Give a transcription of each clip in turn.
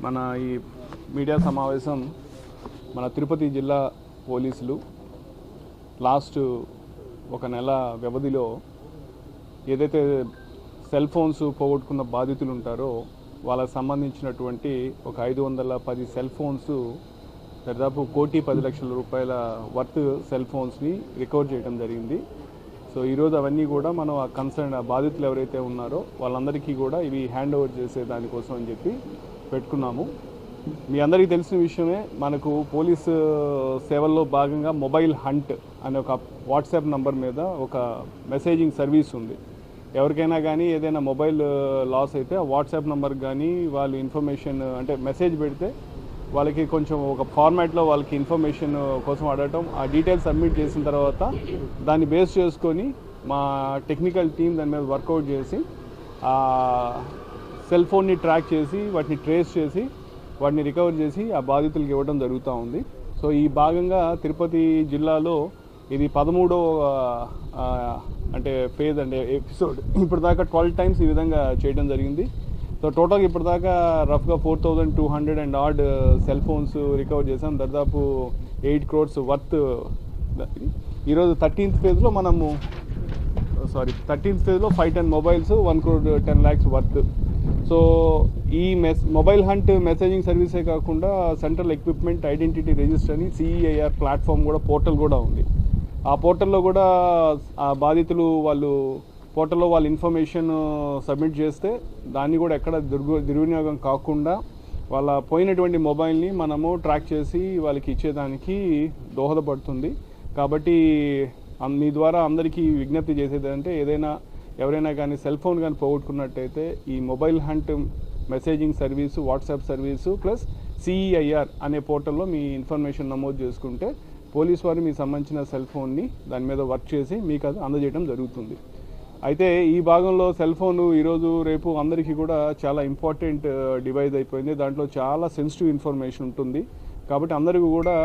మన ఈ మీడియా సమావేశం మన తిరుపతి జిల్లా పోలీసులు లాస్ట్ ఒక నెల వ్యవధిలో ఏదైతే సెల్ ఫోన్స్ పోగొట్టుకున్న బాధితులు ఉంటారో వాళ్ళకి సంబంధించినటువంటి ఒక 510 సెల్ ఫోన్స్ దాదాపు 1,10,00,000 రూపాయల వర్త్ సెల్ ఫోన్స్ని రికవర్ చేయడం జరిగింది. సో ఈరోజు అవన్నీ కూడా మనం ఆ కన్సర్న్ బాధితులు ఎవరైతే ఉన్నారో వాళ్ళందరికీ కూడా ఇవి హ్యాండ్ ఓవర్ చేసే దానికోసం అని చెప్పి పెట్టుకున్నాము. మీ అందరికీ తెలిసిన విషయమే, మనకు పోలీసు సేవల్లో భాగంగా మొబైల్ హంట్ అనే ఒక వాట్సాప్ నంబర్ మీద ఒక మెసేజింగ్ సర్వీస్ ఉంది. ఎవరికైనా కానీ ఏదైనా మొబైల్ లాస్ అయితే ఆ వాట్సాప్ నెంబర్కి కానీ వాళ్ళు ఇన్ఫర్మేషన్ అంటే మెసేజ్ పెడితే వాళ్ళకి కొంచెం ఒక ఫార్మాట్లో వాళ్ళకి ఇన్ఫర్మేషన్ కోసం అడగటం, ఆ డీటెయిల్స్ సబ్మిట్ చేసిన తర్వాత దాన్ని బేస్ చేసుకొని మా టెక్నికల్ టీం దాని మీద వర్కౌట్ చేసి ఆ సెల్ ఫోన్ని ట్రాక్ చేసి వాటిని ట్రేస్ చేసి వాటిని రికవర్ చేసి ఆ బాధితులకు ఇవ్వడం జరుగుతూ ఉంది. సో ఈ భాగంగా తిరుపతి జిల్లాలో ఇది 13వ అంటే ఫేజ్ అంటే ఎపిసోడ్. ఇప్పటిదాకా 12 టైమ్స్ ఈ విధంగా చేయడం జరిగింది. సో టోటల్గా ఇప్పటిదాకా రఫ్గా 4,200 and odd cell phones recover చేసాం. దాదాపు 8 crores వర్త్. ఈరోజు 13th ఫేజ్లో 510 మొబైల్స్ 1,10,00,000 వర్త్. సో ఈ మొబైల్ హంట్ మెసేజింగ్ సర్వీసే కాకుండా సెంట్రల్ ఎక్విప్మెంట్ ఐడెంటిటీ రిజిస్టర్ అని CEIR ప్లాట్ఫామ్ కూడా పోర్టల్ కూడా ఉంది. ఆ పోర్టల్లో కూడా ఆ బాధితులు పోర్టల్లో వాళ్ళ ఇన్ఫర్మేషన్ సబ్మిట్ చేస్తే దాన్ని కూడా ఎక్కడ దుర్వినియోగం కాకుండా వాళ్ళ పోయినటువంటి మొబైల్ని మనము ట్రాక్ చేసి వాళ్ళకి ఇచ్చేదానికి దోహదపడుతుంది. కాబట్టి మీ ద్వారా అందరికీ విజ్ఞప్తి చేసేది అంటే ఎవరైనా కానీ సెల్ ఫోన్ కానీ పోగొట్టుకున్నట్టయితే ఈ mobile hunt messaging service, WhatsApp service plus CEIR అనే పోర్టల్లో మీ ఇన్ఫర్మేషన్ నమోదు చేసుకుంటే పోలీస్ వారు మీకు సంబంధించిన సెల్ ఫోన్ని దాని మీద వర్క్ చేసి మీకు అది అందజేయడం జరుగుతుంది. అయితే ఈ భాగంలో సెల్ ఫోన్ ఈరోజు రేపు అందరికీ కూడా చాలా ఇంపార్టెంట్ డివైస్ అయిపోయింది. దాంట్లో చాలా సెన్సిటివ్ ఇన్ఫర్మేషన్ ఉంటుంది. కాబట్టి అందరికీ కూడా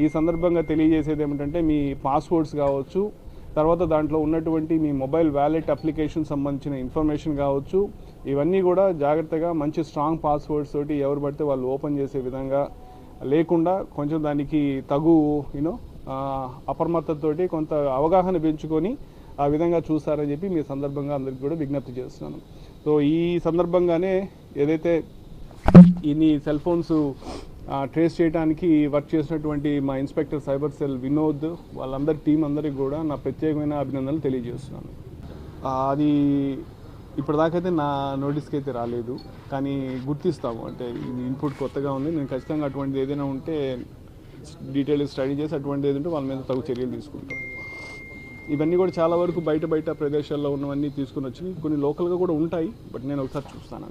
ఈ సందర్భంగా తెలియజేసేది ఏమిటంటే మీ పాస్వర్డ్స్ కావచ్చు, తర్వాత దాంట్లో ఉన్నటువంటి మీ మొబైల్ వ్యాలెట్ అప్లికేషన్ సంబంధించిన ఇన్ఫర్మేషన్ కావచ్చు, ఇవన్నీ కూడా జాగ్రత్తగా మంచి స్ట్రాంగ్ పాస్వర్డ్స్ తోటి ఎవరు పడితే వాళ్ళు ఓపెన్ చేసే విధంగా లేకుండా కొంచెం దానికి తగు అప్రమత్తతోటి కొంత అవగాహన పెంచుకొని ఆ విధంగా చూస్తారని చెప్పి మీ సందర్భంగా అందరికీ కూడా విజ్ఞప్తి చేస్తున్నాను. సో ఈ సందర్భంగానే ఏదైతే ఇన్ని సెల్ ఫోన్స్ ట్రేస్ చేయడానికి వర్క్ చేసినటువంటి మా ఇన్స్పెక్టర్ సైబర్ సెల్ వినోద్ వాళ్ళందరి టీం అందరికీ కూడా నా ప్రత్యేకమైన అభినందనలు తెలియజేస్తున్నాను. అది ఇప్పటిదాకైతే నా నోటీస్కి అయితే రాలేదు, కానీ గుర్తిస్తాము. అంటే ఇది ఇన్పుట్ కొత్తగా ఉంది. నేను ఖచ్చితంగా అటువంటిది ఏదైనా ఉంటే డీటెయిల్ స్టడీ చేసి అటువంటిది ఏదంటే వాళ్ళ మీద తగు చర్యలు తీసుకుంటాం. ఇవన్నీ కూడా చాలా వరకు బయట ప్రదేశాల్లో ఉన్నవన్నీ తీసుకుని వచ్చి కొన్ని లోకల్గా కూడా ఉంటాయి. బట్ నేను ఒకసారి చూస్తాను.